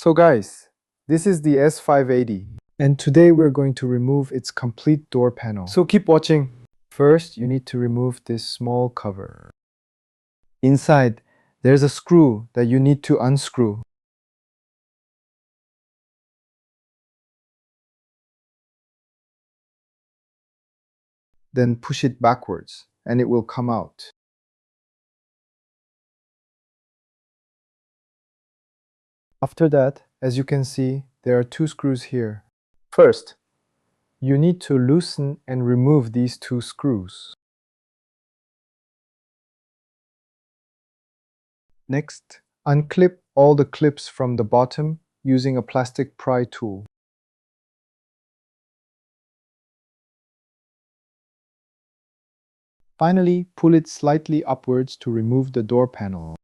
So guys, this is the S580 and today we're going to remove its complete door panel. So keep watching. First, you need to remove this small cover. Inside, there's a screw that you need to unscrew. Then push it backwards and it will come out. After that, as you can see, there are two screws here. First, you need to loosen and remove these two screws. Next, unclip all the clips from the bottom using a plastic pry tool. Finally, pull it slightly upwards to remove the door panel.